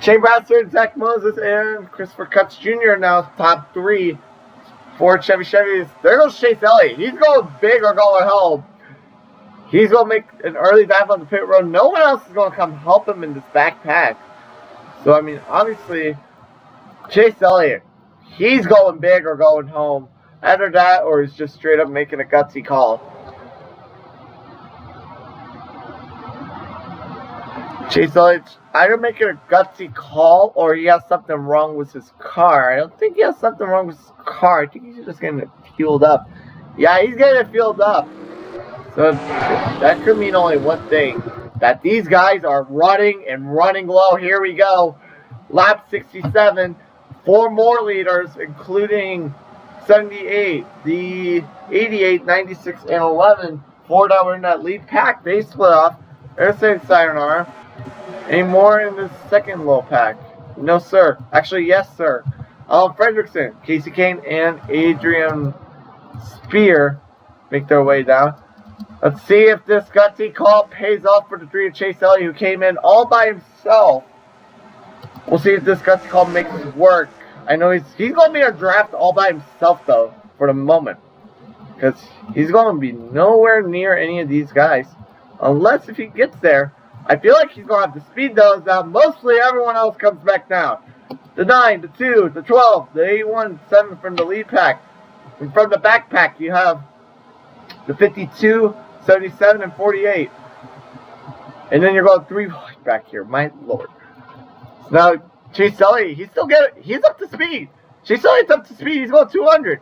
A: Shane Brasser, Zach Moses, and Christopher Cutts Jr. now top 3. Ford Chevys. There goes Chase Elliott. He's going big or going home. He's going to make an early dive on the pit road. No one else is going to come help him in this backpack. So, I mean, obviously, Chase Elliott, he's going big or going home. Either that or he's just straight up making a gutsy call. Chase Elliott either making a gutsy call or he has something wrong with his car. I don't think he has something wrong with his car. I think he's just getting it fueled up. Yeah, he's getting it fueled up. So that could mean only one thing. That these guys are running and running low. Here we go. Lap 67. 4 more leaders, including 78, the 88, 96, and 11. 4 that were in that lead pack. They split off. They're saying sayonara. Any more in the second low pack? No, sir. Actually, yes, sir. Fredrickson, Casey Kane, and Adrian Spear make their way down. Let's see if this gutsy call pays off for the 3 of Chase Elliott, who came in all by himself. We'll see if this gutsy call makes it work. I know he's going to be in a draft all by himself, though, for the moment. Because he's going to be nowhere near any of these guys. Unless if he gets there. I feel like he's going to have to speed those down. Mostly everyone else comes back down. The 9, the 2, the 12, the 81, 7 from the lead pack. And from the backpack, you have the 52, 77, and 48. And then you're going 3 back here. My lord. So now, Chase Elliott, he's up to speed. Chase Elliott's up to speed. He's going 200.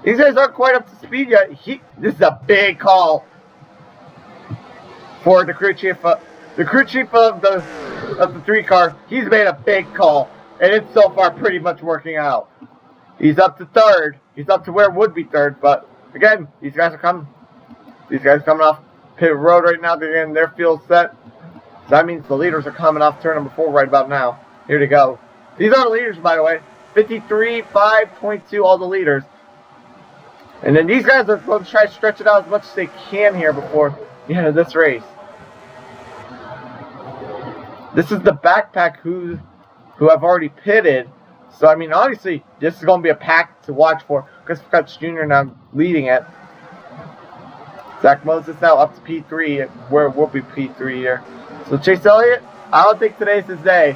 A: These guys aren't quite up to speed yet. This is a big call for the crew chief. The crew chief of the 3 car. He's made a big call, and it's so far pretty much working out. He's up to 3rd. He's up to where would be 3rd, but again, these guys are coming. These guys are coming off pit road right now. They're getting their field set. So that means the leaders are coming off turn number 4 right about now. Here to go. These are the leaders, by the way. 53, 5.2, all the leaders. And then these guys are going to try to stretch it out as much as they can here before the end of this race. This is the backpack who have already pitted. So, I mean, honestly, this is going to be a pack to watch for. Chris Fletch Jr. now leading it. Zach Moses now up to P3, where it will be P3 here. So, Chase Elliott, I don't think today's his day.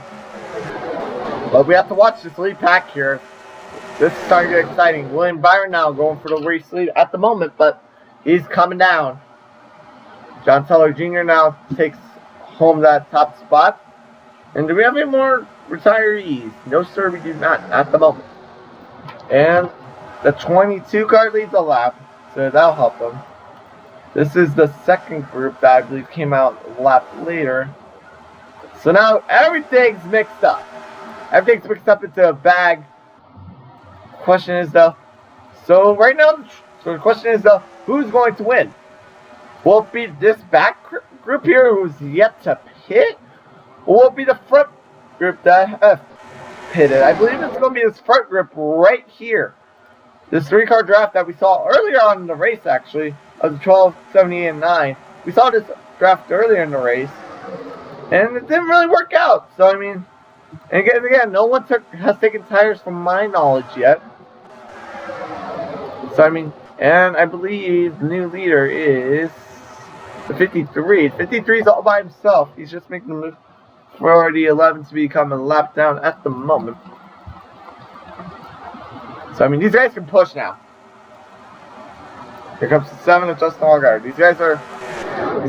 A: But we have to watch this lead pack here. This is starting to get exciting. William Byron now going for the race lead at the moment, but he's coming down. John Teller Jr. now takes home that top spot. And do we have any more retirees? No, sir, we do not at the moment. And the 22 car leads a lap, so that'll help them. This is the second group that I believe came out a lap later. So now everything's mixed up. Everything's mixed up into a bag. Question is though, so right now, the question is though, who's going to win? Will it be this back group here who's yet to pit? Or will it be the front group that have pitted? I believe it's going to be this front group right here. This 3-car draft that we saw earlier on in the race, actually, of the 12, 78, and 9. We saw this draft earlier in the race, and it didn't really work out. So, I mean, and again, no one has taken tires from my knowledge yet. So, I mean, and I believe the new leader is the 53. 53 is all by himself. He's just making the move for the 11 to become a lap down at the moment. So, I mean, these guys can push now. Here comes the 7 of Justin Allgaier. These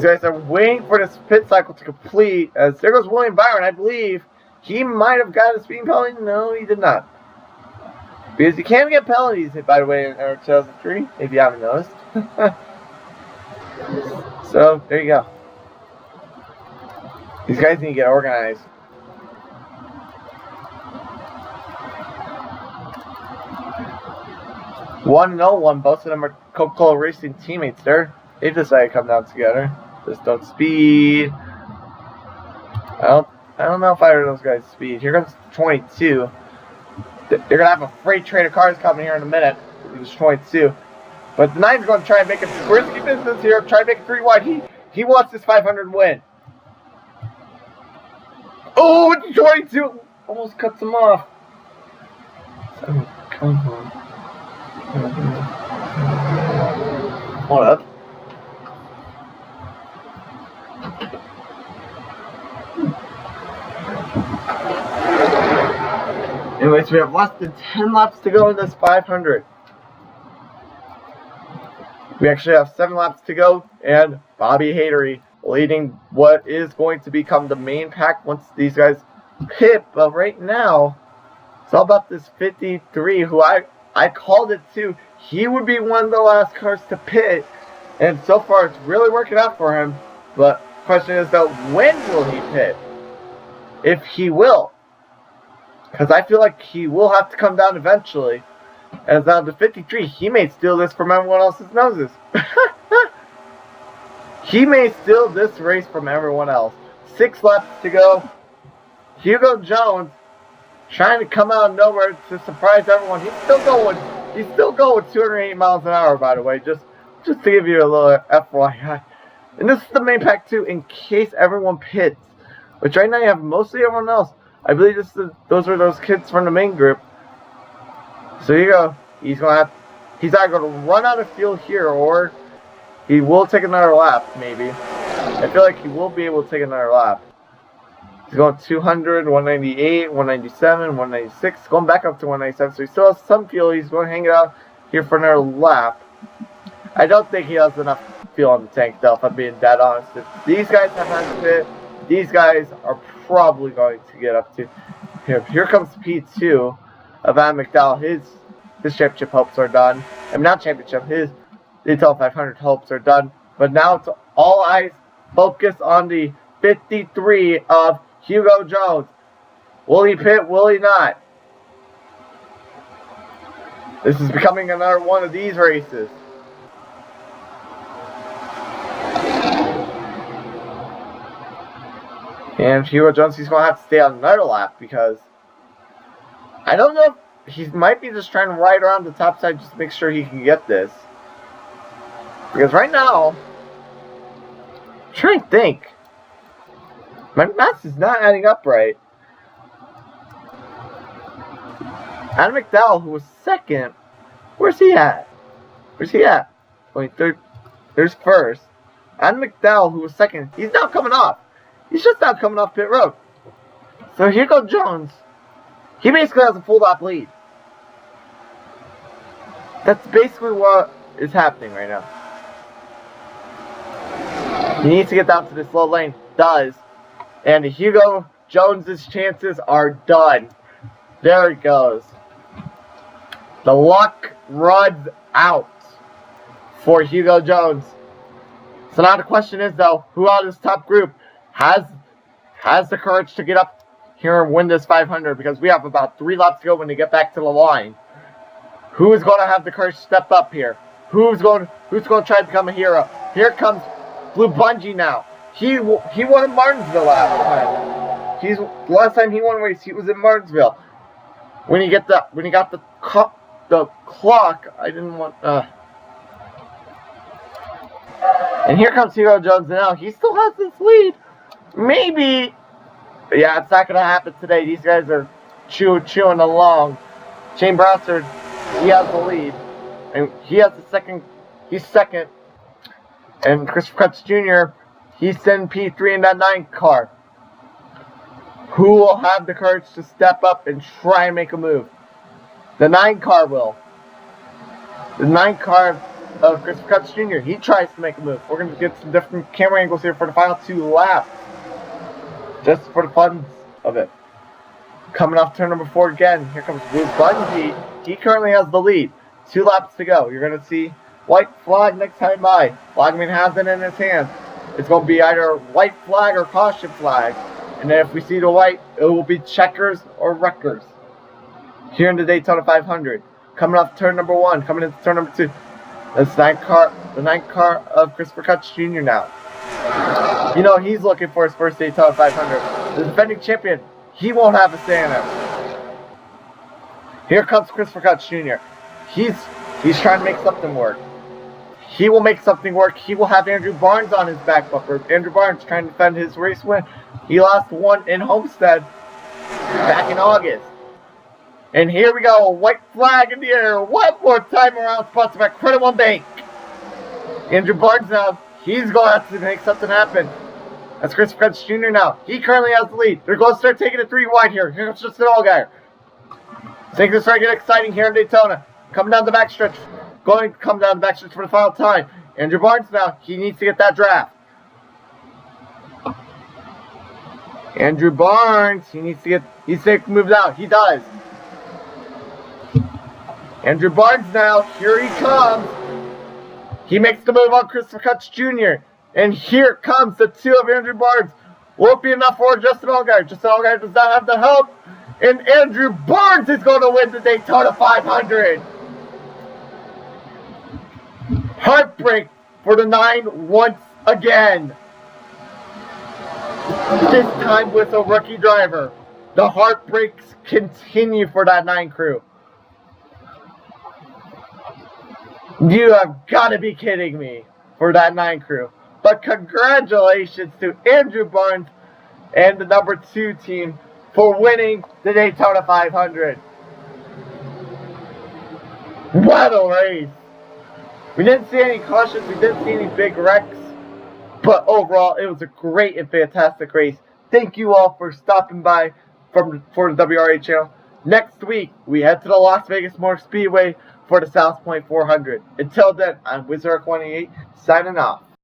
A: guys are waiting for this pit cycle to complete. As there goes William Byron, I believe. He might have got a speeding penalty. No, he did not. Because you can get penalties, by the way, in 2003, if you haven't noticed. So, there you go. These guys need to get organized. One and 0-1, both of them are Coca-Cola Racing teammates there. They've decided to come down together. Just don't speed. I don't know if either of those guys speed. Here comes 22. They're going to have a freight train of cars coming here in a minute. It was 22. But the 9's going to try and make a risky business here. Try to make it 3 wide. He wants this 500 win. Oh, 22 almost cuts him off. Come on. Hold up. Anyways, we have less than 10 laps to go in this 500. We actually have 7 laps to go, and Bobby Hatery leading what is going to become the main pack once these guys pit. But right now, it's all about this 53, who I called it too. He would be one of the last cars to pit, and so far it's really working out for him. But the question is though, when will he pit? If he will. Because I feel like he will have to come down eventually. As now the 53, he may steal this from everyone else's noses. He may steal this race from everyone else. 6 laps to go. Hugo Jones trying to come out of nowhere to surprise everyone. He's still going 208 miles an hour, by the way. Just to give you a little FYI. And this is the main pack too, in case everyone pits. Which right now you have mostly everyone else. I believe those are those kids from the main group. So here you go. He's either going to run out of fuel here, or he will take another lap, maybe. I feel like he will be able to take another lap. He's going 200, 198, 197, 196, going back up to 197. So he still has some fuel. He's going to hang it out here for another lap. I don't think he has enough fuel on the tank, though, if I'm being dead honest. If these guys have had to pit, these guys are probably going to get up to here. Here comes P2 of Adam McDowell. His championship hopes are done. I mean, not championship, his Daytona 500 hopes are done. But now it's all eyes focus on the 53 of Hugo Jones. Will he pit? Will he not? This is becoming another one of these races. And Hugo Jones, he's going to have to stay on another lap because I don't know if he might be just trying to ride around the top side just to make sure he can get this. Because right now, I'm trying to think. My math is not adding up right. Adam McDowell, who was second, where's he at? Where's he at? Wait, there's first. Adam McDowell, who was second, he's now coming off. He's just now coming off pit road. So Hugo Jones, he basically has a full lap lead. That's basically what is happening right now. He needs to get down to this low lane. Does. And Hugo Jones's chances are done. There it goes. The luck runs out for Hugo Jones. So now the question is, though, who out of this top group has the courage to get up here and win this 500? Because we have about 3 laps to go when they get back to the line. Who is going to have the courage to step up here? Who's going to try to become a hero? Here comes Blue Bungee now. He won in Martinsville last time. Last time he won a race, he was in Martinsville. When he got the clock, I didn't want. And here comes Hugo Jones now. He still has this lead. Maybe. Yeah, it's not going to happen today. These guys are chewing along. Shane Brassard, he has the lead. And he has the second. He's second. And Christopher Cutts Jr., he's in P3 in that 9 car. Who will have the courage to step up and try and make a move? The 9 car will. The 9 car of Christopher Cutts Jr., he tries to make a move. We're going to get some different camera angles here for the final 2 laps. Just for the fun of it. Coming off turn number 4 again. Here comes Blue Bungee. He currently has the lead. 2 laps to go. You're going to see white flag next time by. Flagman has it in his hand. It's going to be either white flag or caution flag. And then if we see the white, it will be checkers or wreckers. Here in the Daytona 500. Coming off turn number 1. Coming into turn number 2. That's the 9 car of Christopher Cutts Jr. now. You know, he's looking for his first Daytona 500. The defending champion, he won't have a say in it. Here comes Christopher Cutts Jr. He's trying to make something work. He will make something work. He will have Andrew Barnes on his back bumper. Andrew Barnes trying to defend his race win. He lost one in Homestead back in August. And here we go. White flag in the air. One more time around, sponsored by Credit One Bank. Andrew Barnes now. He's going to have to make something happen. That's Christopher Cutts Jr. now. He currently has the lead. They're going to start taking it 3 wide here. Here's just an all guy. Things are starting to get exciting here in Daytona. Coming down the backstretch. Going to come down the backstretch for the final time. Andrew Barnes now. He needs to get that draft. Andrew Barnes, he needs to move out. He does. Andrew Barnes now, here he comes. He makes the move on Christopher Cutts Jr. And here comes the two of Andrew Barnes. Won't be enough for Justin Allgaier. Justin Allgaier does not have the help. And Andrew Barnes is going to win the Daytona 500. Heartbreak for the 9 once again. This time with a rookie driver. The heartbreaks continue for that 9 crew. You have got to be kidding me for that 9 crew. But congratulations to Andrew Barnes and the number 2 team for winning the Daytona 500. What a race. We didn't see any cautions, we didn't see any big wrecks. But overall, it was a great and fantastic race. Thank you all for stopping by for the WRA channel. Next week, we head to the Las Vegas Motor Speedway for the South Point 400. Until then, I'm Wizard28 signing off.